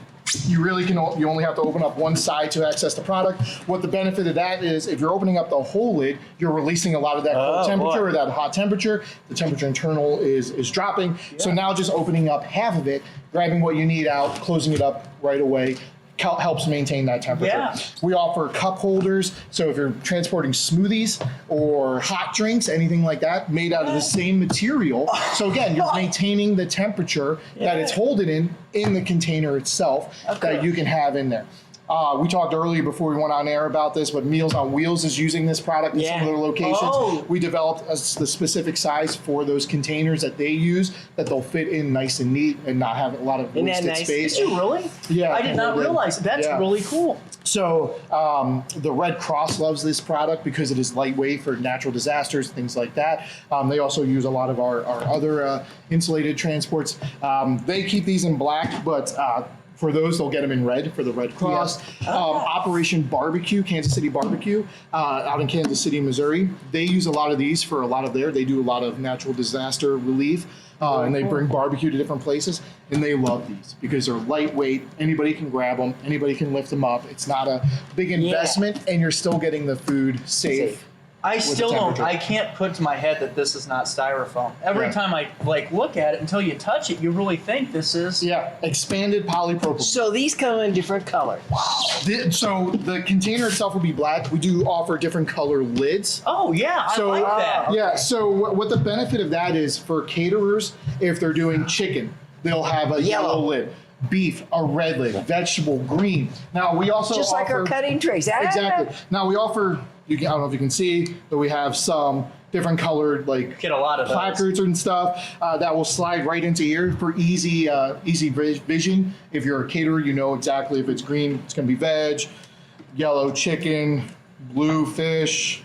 Speaker 7: You really you only have to open up one side to access the product. What the benefit of that is, if you're opening up the whole lid, you're releasing a lot of that cold temperature
Speaker 3: boy.
Speaker 7: or that hot temperature. The temperature internal is dropping. So now just opening up half of it, grabbing what you need out, closing it up right away, helps maintain that temperature.
Speaker 1: Yeah.
Speaker 7: We offer cup holders, so if you're transporting smoothies or hot drinks, anything like that, made out of the same material. So again, you're maintaining the temperature that it's holding in the container itself that you can have in there. We talked earlier before we went on air about this, but Meals on Wheels is using this product in some of their locations.
Speaker 1: Oh.
Speaker 7: We developed the specific size for those containers that they use that they'll fit in nice and neat and not have a lot of
Speaker 3: Isn't that
Speaker 7: wasted
Speaker 3: nice?
Speaker 7: space.
Speaker 1: Did you really?
Speaker 7: Yeah,
Speaker 1: I did not
Speaker 7: they did.
Speaker 1: realize. That's
Speaker 7: Yeah.
Speaker 1: really cool.
Speaker 7: So the Red Cross loves this product because it is lightweight for natural disasters, things like that. They also use a lot of our other insulated transports. They keep these in black, but For those, they'll get them in red for the Red Cross. Operation Barbecue, Kansas City Barbecue, out in Kansas City, Missouri. They use a lot of these for a lot of they do a lot of natural disaster relief. And they bring barbecue to different places, and they love these because they're lightweight. Anybody can grab them. Anybody can lift them up. It's not a big investment, and you're still getting the food safe.
Speaker 1: I still don't.
Speaker 7: temperature.
Speaker 1: I can't put to my head that this is not styrofoam. Every time I look at it, until you touch it, you really think this is.
Speaker 7: Yeah, expanded polypropylene.
Speaker 3: So these come in different colors.
Speaker 7: So the container itself will be black. We do offer different color lids.
Speaker 1: Oh yeah, I like that.
Speaker 7: Yeah, so what the benefit of that is for caterers, if they're doing chicken, they'll have a yellow lid. Beef, a red lid. Vegetable, green. Now we also
Speaker 3: Just like our cutting trays.
Speaker 7: Exactly. Now we offer, I don't know if you can see, but we have some different colored
Speaker 1: Get a lot of those.
Speaker 7: placards and stuff that will slide right into here for easy vision. If you're a caterer, you know exactly if it's green, it's going to be veg, yellow chicken, blue fish,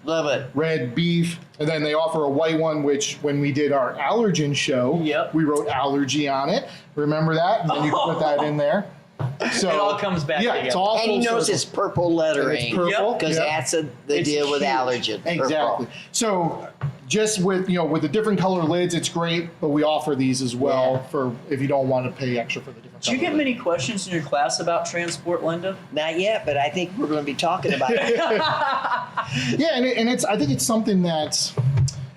Speaker 3: Love it.
Speaker 7: red beef, and then they offer a white one, which when we did our allergen show, we wrote allergy on it. Remember that? And then you can put that in there. So
Speaker 1: it all comes back together.
Speaker 7: It's all
Speaker 3: And you
Speaker 7: full
Speaker 3: notice
Speaker 7: circle.
Speaker 3: it's purple lettering.
Speaker 7: It's purple.
Speaker 3: Because that's the deal with
Speaker 1: huge.
Speaker 3: allergen.
Speaker 7: Exactly. So just with with the different color lids, it's great, but we offer these as well for if you don't want to pay extra for the different.
Speaker 1: Do you get many questions in your class about transport, Linda?
Speaker 3: Not yet, but I think we're going to be talking about it.
Speaker 7: Yeah, and it's I think it's something that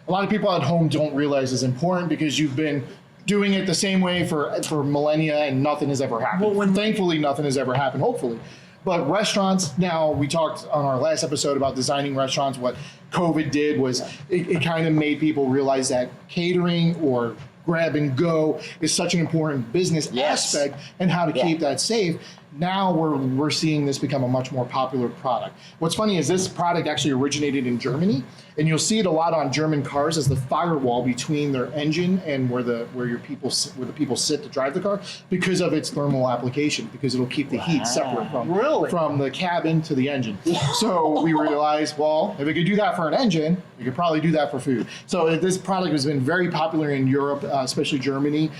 Speaker 7: a lot of people at home don't realize is important because you've been doing it the same way for millennia and nothing has ever happened.
Speaker 1: Well,
Speaker 7: thankfully nothing has ever happened, hopefully. But restaurants, now we talked on our last episode about designing restaurants. What COVID did was it kind of made people realize that catering or grab and go is such an important business aspect and how to keep that safe. Now we're seeing this become a much more popular product. What's funny is this product actually originated in Germany, and you'll see it a lot on German cars as the firewall between their engine and where the people sit to drive the car because of its thermal application, because it'll keep the heat separate from the cabin to the engine. So we realized, well, if it could do that for an engine, it could probably do that for food. So this product has been very popular in Europe, especially Germany,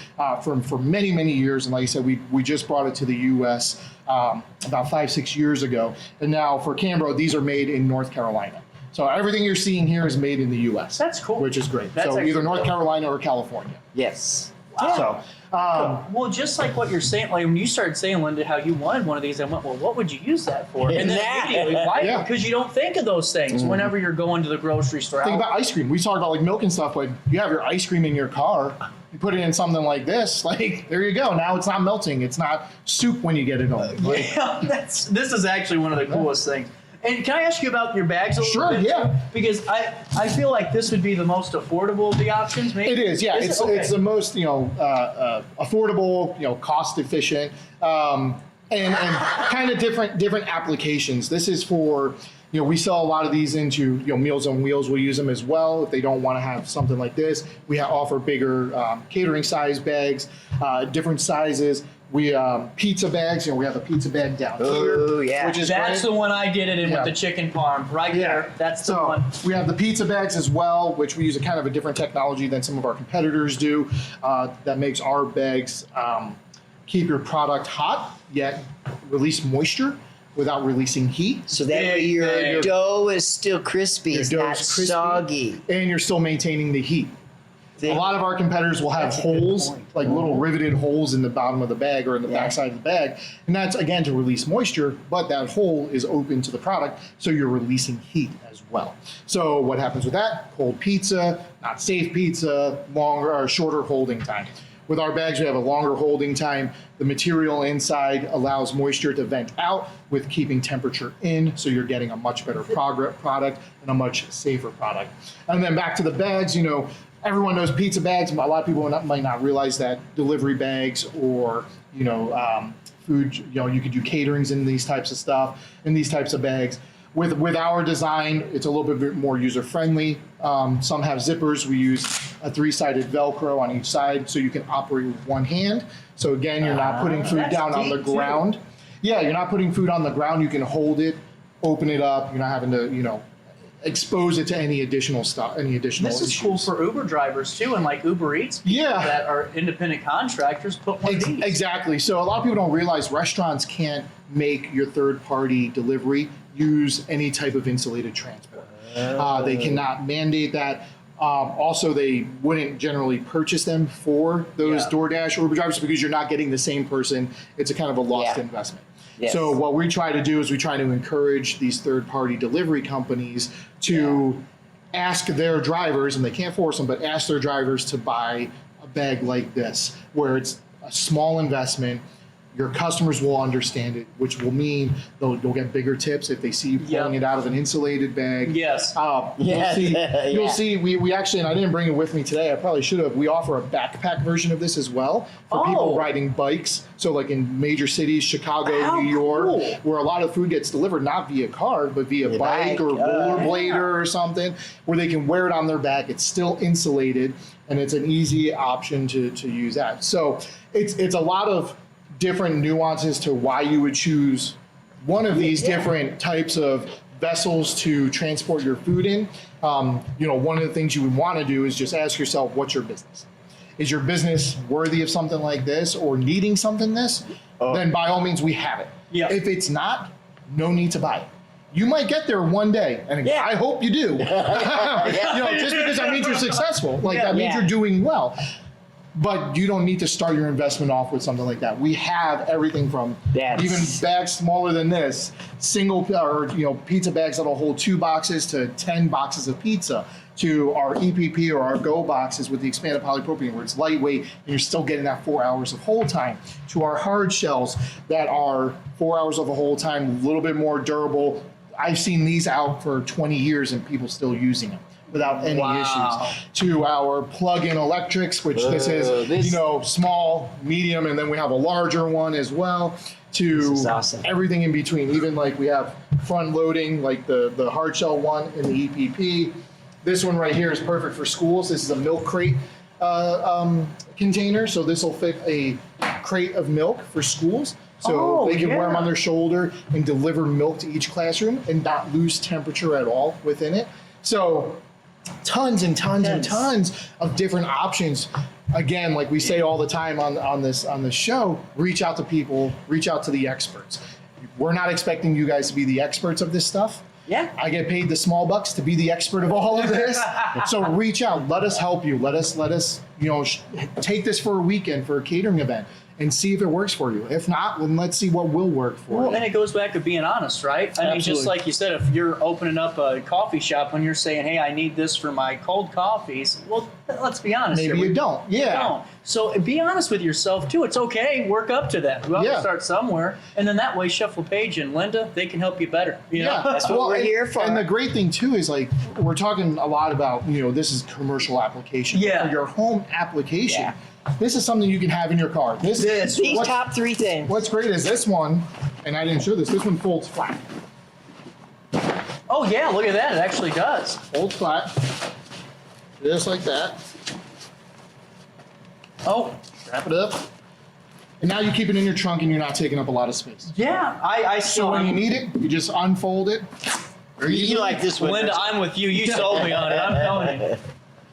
Speaker 7: for many, many years. And like I said, we just brought it to the U.S. About 5-6 years ago. And now for CAMBRO, these are made in North Carolina. So everything you're seeing here is made in the U.S.
Speaker 1: That's cool.
Speaker 7: Which is great.
Speaker 1: That's
Speaker 7: so either
Speaker 1: actually
Speaker 7: North
Speaker 1: cool.
Speaker 7: Carolina or California.
Speaker 3: Yes.
Speaker 1: Wow.
Speaker 7: So,
Speaker 1: well, just like what you're saying, like when you started saying, Linda, how you wanted one of these, I went, well, what would you use that for? And then immediately, why?
Speaker 7: Yeah.
Speaker 1: Because you don't think of those things whenever you're going to the grocery store.
Speaker 7: think about ice cream. We talked about like milk and stuff, but you have your ice cream in your car. You put it in something like this, like there you go. Now it's not melting. It's not soup when you get it home. Like,
Speaker 1: Yeah, this is actually one of the coolest things. And can I ask you about your bags a little
Speaker 7: Sure,
Speaker 1: bit?
Speaker 7: yeah.
Speaker 1: Because I feel like this would be the most affordable of the options, maybe?
Speaker 7: It is, yeah. It's the most affordable, cost efficient, and kind of different applications. This is for we sell a lot of these into Meals on Wheels. We'll use them as well if they don't want to have something like this. We offer bigger catering size bags, different sizes. We pizza bags. We have a pizza bag down here, which is
Speaker 1: that's
Speaker 7: great.
Speaker 1: the one I did it in with the chicken parm right there. That's the one.
Speaker 7: We have the pizza bags as well, which we use a kind of a different technology than some of our competitors do. That makes our bags keep your product hot yet release moisture without releasing heat.
Speaker 3: So that way your dough is still crispy. It's not soggy.
Speaker 7: And you're still maintaining the heat. A lot of our competitors will have holes, like little riveted holes in the bottom of the bag or in the backside of the bag. And that's, again, to release moisture, but that hole is open to the product, so you're releasing heat as well. So what happens with that? Cold pizza, not safe pizza, longer or shorter holding time. With our bags, we have a longer holding time. The material inside allows moisture to vent out with keeping temperature in, so you're getting a much better product and a much safer product. And then back to the bags, everyone knows pizza bags. A lot of people might not realize that delivery bags or, food, you could do caterings in these types of stuff, in these types of bags. With our design, it's a little bit more user-friendly. Some have zippers. We use a 3-sided Velcro on each side so you can operate with one hand. So again, you're not putting food down on the ground. Yeah, you're not putting food on the ground. You can hold it, open it up. You're not having to, expose it to any additional stuff, any additional
Speaker 1: This is
Speaker 7: issues.
Speaker 1: cool for Uber drivers too, and like Uber Eats people
Speaker 7: Yeah.
Speaker 1: that are independent contractors put one of these.
Speaker 7: Exactly. So a lot of people don't realize restaurants can't make your third-party delivery use any type of insulated transport. They cannot mandate that. Also, they wouldn't generally purchase them for those DoorDash or Uber drivers because you're not getting the same person. It's a kind of a lost investment.
Speaker 3: Yes.
Speaker 7: So what we try to do is we try to encourage these third-party delivery companies to ask their drivers, and they can't force them, but ask their drivers to buy a bag like this, where it's a small investment. Your customers will understand it, which will mean they'll get bigger tips if they see you pulling it out of an insulated bag.
Speaker 1: Yes.
Speaker 7: You'll see, we actually, and I didn't bring it with me today, I probably should have, we offer a backpack version of this as well for people riding bikes. So like in major cities, Chicago, New York, where a lot of food gets delivered, not via car, but via bike or rollerblader or something, where they can wear it on their back. It's still insulated, and it's an easy option to use that. So it's a lot of different nuances to why you would choose one of these different types of vessels to transport your food in. One of the things you would want to do is just ask yourself, what's your business? Is your business worthy of something like this or needing something this? Then by all means, we have it.
Speaker 1: Yeah.
Speaker 7: If it's not, no need to buy it. You might get there one day, and I hope you do. Just because that means you're successful, that means you're doing well. But you don't need to start your investment off with something like that. We have everything from even bags smaller than this, single or pizza bags that'll hold 2 boxes to 10 boxes of pizza, to our EPP or our Go boxes with the expanded polypropylene where it's lightweight and you're still getting that 4 hours of hold time, to our hard shells that are 4 hours of a hold time, a little bit more durable. I've seen these out for 20 years and people still using them without any issues. To our plug-in electrics, which this is, small, medium, and then we have a larger one as well. To everything in between. Even like we have front loading, like the hard shell one in the EPP. This one right here is perfect for schools. This is a milk crate container, so this will fit a crate of milk for schools. So they can wear them on their shoulder and deliver milk to each classroom and not lose temperature at all within it. So tons and tons and tons of different options. Again, like we say all the time on this show, reach out to people, reach out to the experts. We're not expecting you guys to be the experts of this stuff.
Speaker 3: Yeah.
Speaker 7: I get paid the small bucks to be the expert of all of this. So reach out, let us help you. Let us, take this for a weekend for a catering event and see if it works for you. If not, then let's see what will work for you.
Speaker 1: Well, and it goes back to being honest, right? I mean, just like you said, if you're opening up a coffee shop and you're saying, hey, I need this for my cold coffees, well, let's be honest.
Speaker 7: Maybe you don't. Yeah.
Speaker 1: You don't. So be honest with yourself, too. It's okay. Work up to that. We have to start somewhere. And then that way, Chef Lepage and Linda, they can help you better. You know?
Speaker 3: That's what we're here for.
Speaker 7: And the great thing, too, is like, we're talking a lot about, this is commercial application.
Speaker 1: Yeah.
Speaker 7: For your home application. Yeah. This is something you can have in your car.
Speaker 3: These top 3 things.
Speaker 7: What's great is this one, and I didn't show this one folds flat.
Speaker 1: Oh, yeah, look at that. It actually does.
Speaker 7: Folds flat. Just like that.
Speaker 1: Oh.
Speaker 7: Wrap it up. And now you keep it in your trunk and you're not taking up a lot of space.
Speaker 1: Yeah, I
Speaker 7: So when you need it, you just unfold it.
Speaker 3: You like this one.
Speaker 1: Linda, I'm with you. You sold me on it. I'm telling you.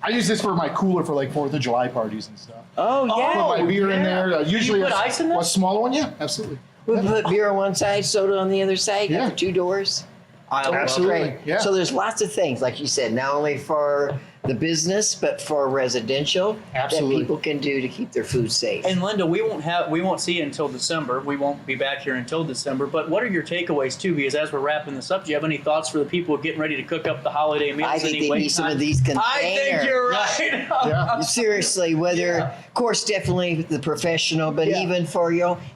Speaker 7: I use this for my cooler for like 4th of July parties and stuff.
Speaker 3: Oh, yeah.
Speaker 7: Put my beer in there. Usually
Speaker 1: you put ice in this?
Speaker 7: A smaller one, yeah, absolutely.
Speaker 3: We put beer on one side, soda on the other side,
Speaker 7: Yeah.
Speaker 3: got the 2 doors.
Speaker 7: Absolutely.
Speaker 3: Great.
Speaker 7: Yeah.
Speaker 3: So there's lots of things, like you said, not only for the business, but for residential
Speaker 7: Absolutely.
Speaker 3: that people can do to keep their food safe.
Speaker 1: And Linda, we won't see you until December. We won't be back here until December. But what are your takeaways too? Because as we're wrapping this up, do you have any thoughts for the people getting ready to cook up the holiday meals?
Speaker 3: I think
Speaker 1: Any
Speaker 3: they
Speaker 1: wait
Speaker 3: need some
Speaker 1: time?
Speaker 3: of these containers.
Speaker 1: I think you're right.
Speaker 7: Yeah.
Speaker 3: Seriously, of course, definitely the professional, but even for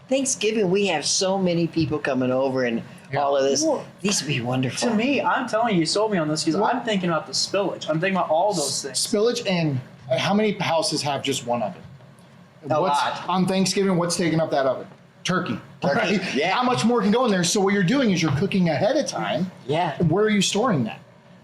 Speaker 3: Thanksgiving, we have so many people coming over and all of this.
Speaker 1: Well,
Speaker 3: these would be wonderful.
Speaker 1: To me, I'm telling you, you sold me on this because I'm thinking about the spillage. I'm thinking about all those things.
Speaker 7: Spillage, and how many houses have just one oven?
Speaker 1: A lot.
Speaker 7: On Thanksgiving, what's taking up that oven? Turkey.
Speaker 3: Turkey,
Speaker 7: Right?
Speaker 3: yeah.
Speaker 7: How much more can go in there? So what you're doing is you're cooking ahead of time.
Speaker 3: Yeah.
Speaker 7: Where are you storing that?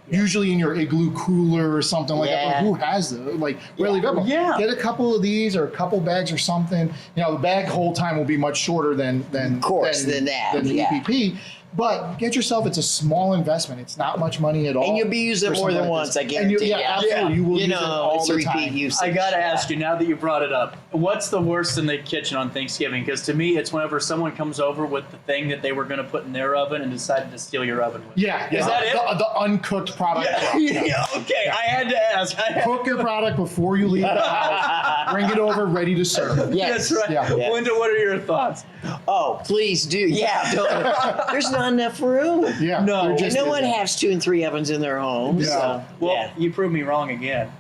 Speaker 7: Usually in your igloo cooler or something like that.
Speaker 3: Yeah.
Speaker 7: But who has those? Like, really available.
Speaker 1: Yeah.
Speaker 7: Get a couple of these or a couple bags or something. The bag hold time will be much shorter than
Speaker 3: Of course, than that,
Speaker 7: than the
Speaker 3: yeah.
Speaker 7: EPP. But get yourself, it's a small investment. It's not much money at all.
Speaker 3: And you'll be using it
Speaker 7: for
Speaker 3: more than
Speaker 7: something like
Speaker 3: once,
Speaker 7: this.
Speaker 3: I guarantee.
Speaker 7: And yeah, absolutely. You will use it all
Speaker 3: it's
Speaker 7: the
Speaker 3: repeat
Speaker 7: time.
Speaker 3: usage.
Speaker 1: I gotta ask you, now that you brought it up, what's the worst in the kitchen on Thanksgiving? Because to me, it's whenever someone comes over with the thing that they were going to put in their oven and decided to steal your oven with.
Speaker 7: Yeah.
Speaker 1: Is that it?
Speaker 7: The uncooked product.
Speaker 1: Yeah, okay. I had to ask.
Speaker 7: Cook your product before you leave the house. Bring it over ready to serve.
Speaker 3: Yes.
Speaker 1: That's right.
Speaker 7: Yeah.
Speaker 1: Linda, what are your thoughts?
Speaker 3: Oh, please do. Yeah. There's not enough room.
Speaker 7: Yeah.
Speaker 1: No.
Speaker 7: there
Speaker 3: And
Speaker 7: just
Speaker 3: no one
Speaker 7: isn't.
Speaker 3: has 2 and 3 ovens in their homes.
Speaker 7: Yeah.
Speaker 3: So,
Speaker 1: Well,
Speaker 3: yeah.
Speaker 1: you proved me wrong again.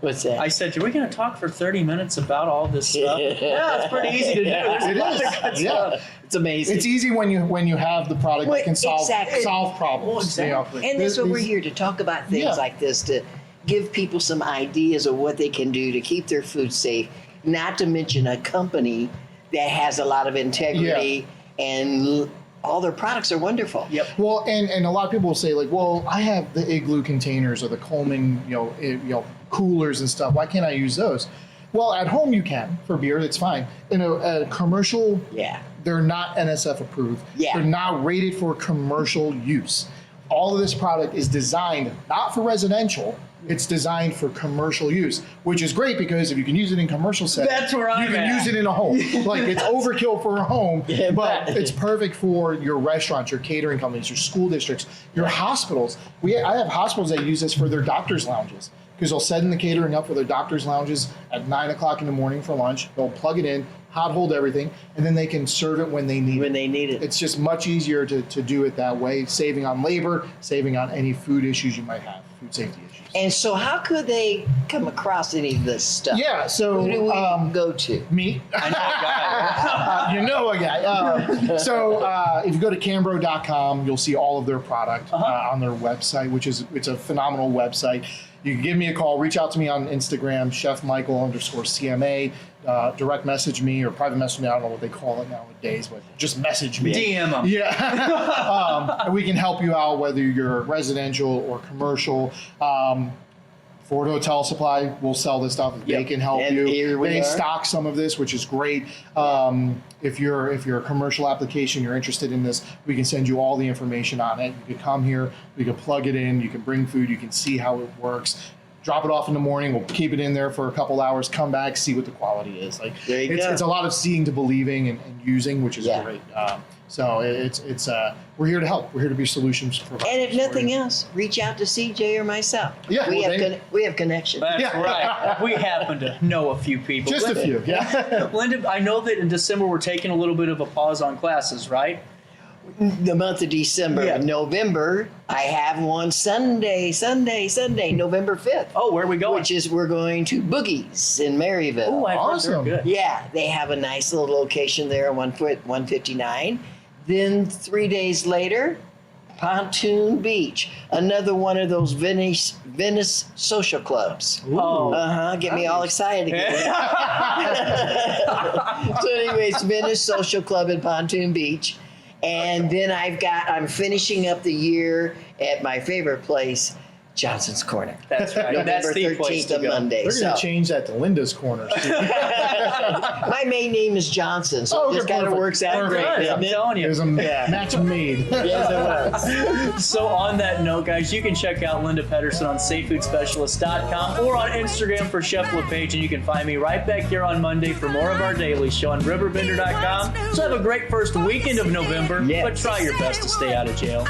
Speaker 3: What's that?
Speaker 1: I said, are we going to talk for 30 minutes about all this stuff? Yeah, it's pretty easy to do. There's a
Speaker 7: It
Speaker 1: lot
Speaker 7: is.
Speaker 1: of good
Speaker 7: Yeah.
Speaker 1: stuff.
Speaker 3: It's amazing.
Speaker 7: It's easy when you have the product
Speaker 3: Well,
Speaker 7: that can solve
Speaker 3: exactly.
Speaker 7: problems.
Speaker 1: Well, exactly.
Speaker 3: And that's what we're here to talk about, things
Speaker 7: Yeah.
Speaker 3: like this, to give people some ideas of what they can do to keep their food safe, not to mention a company that has a lot of integrity and all their products are wonderful.
Speaker 1: Yep.
Speaker 7: Well, and a lot of people will say like, well, I have the Igloo containers or the Coleman, coolers and stuff. Why can't I use those? Well, at home you can for beer. That's fine. In a commercial,
Speaker 3: Yeah.
Speaker 7: they're not NSF approved.
Speaker 3: Yeah.
Speaker 7: They're not rated for commercial use. All of this product is designed not for residential. It's designed for commercial use, which is great because if you can use it in commercial settings,
Speaker 1: That's where
Speaker 7: you
Speaker 1: I'm
Speaker 7: can
Speaker 1: at.
Speaker 7: use it in a home. Like it's overkill for a home,
Speaker 3: Yeah,
Speaker 7: but
Speaker 3: but-
Speaker 7: it's perfect for your restaurants, your catering companies, your school districts, your hospitals. I have hospitals that use this for their doctors' lounges because they'll set in the catering up for their doctors' lounges at 9 o'clock in the morning for lunch. They'll plug it in, hot hold everything, and then they can serve it when they need
Speaker 3: When
Speaker 7: it.
Speaker 3: they need it.
Speaker 7: It's just much easier to do it that way, saving on labor, saving on any food issues you might have, food safety issues.
Speaker 3: And so how could they come across any of this stuff?
Speaker 7: Yeah, so
Speaker 3: Who do we go to?
Speaker 7: me.
Speaker 1: I know a guy.
Speaker 7: You know a guy. So if you go to CAMBRO.com, you'll see all of their product on their website, it's a phenomenal website. You can give me a call, reach out to me on Instagram, chefmichael_CMA, direct message me or private message me. I don't know what they call it nowadays, but just message me.
Speaker 1: DM them.
Speaker 7: Yeah. And we can help you out whether you're residential or commercial. Ford Hotel Supply will sell this stuff. They
Speaker 3: Yep.
Speaker 7: can help
Speaker 3: And
Speaker 7: you.
Speaker 3: here we
Speaker 7: They
Speaker 3: are.
Speaker 7: stock some of this, which is great. If you're a commercial application, you're interested in this, we can send you all the information on it. You can come here, we can plug it in, you can bring food, you can see how it works. Drop it off in the morning. We'll keep it in there for a couple hours. Come back, see what the quality is. Like
Speaker 3: There you go.
Speaker 7: it's a lot of seeing to believing and using, which is
Speaker 3: Yeah.
Speaker 7: great. So we're here to help. We're here to be solutions providers.
Speaker 3: And if
Speaker 7: for
Speaker 3: nothing
Speaker 7: you.
Speaker 3: else, reach out to CJ or myself.
Speaker 7: Yeah,
Speaker 3: we
Speaker 7: well,
Speaker 3: have we have connections.
Speaker 1: That's
Speaker 7: Yeah.
Speaker 1: right. We happen to know a few people.
Speaker 7: Just a few, yeah.
Speaker 1: Linda, I know that in December we're taking a little bit of a pause on classes, right?
Speaker 3: The month of December.
Speaker 1: Yeah.
Speaker 3: November, I have one Sunday, November 5th.
Speaker 1: Oh, where are we going?
Speaker 3: Which is we're going to Boogie's in Maryville.
Speaker 1: Oh, I've heard
Speaker 7: Awesome.
Speaker 1: they're good.
Speaker 3: Yeah, they have a nice little location there on 159. Then 3 days later, Pontoon Beach, another one of those Venice social clubs.
Speaker 1: Oh.
Speaker 3: Get me all excited again. So anyways, Venice Social Club in Pontoon Beach. And then I'm finishing up the year at my favorite place, Johnson's Corner.
Speaker 1: That's right.
Speaker 3: November
Speaker 1: That's the place
Speaker 3: 13th
Speaker 1: to
Speaker 3: of
Speaker 1: go.
Speaker 3: Monday.
Speaker 7: They're going to
Speaker 3: So,
Speaker 7: change that to Linda's Corner.
Speaker 3: my main name is Johnson, so
Speaker 7: Oh,
Speaker 3: it just
Speaker 7: okay,
Speaker 3: kind of
Speaker 7: perfect.
Speaker 3: works out
Speaker 7: Perfect.
Speaker 3: great.
Speaker 1: Good, I'm
Speaker 3: doesn't it?
Speaker 1: telling you.
Speaker 7: There's a match made.
Speaker 3: Yes, it was.
Speaker 1: So on that note, guys, you can check out Linda Petterson on SafeFoodSpecialist.com or on Instagram for Chef Lepage, and you can find me right back here on Monday for more of our daily show on RiverBender.com. So have a great first weekend of November,
Speaker 3: Yes.
Speaker 1: but try your best to stay out of jail.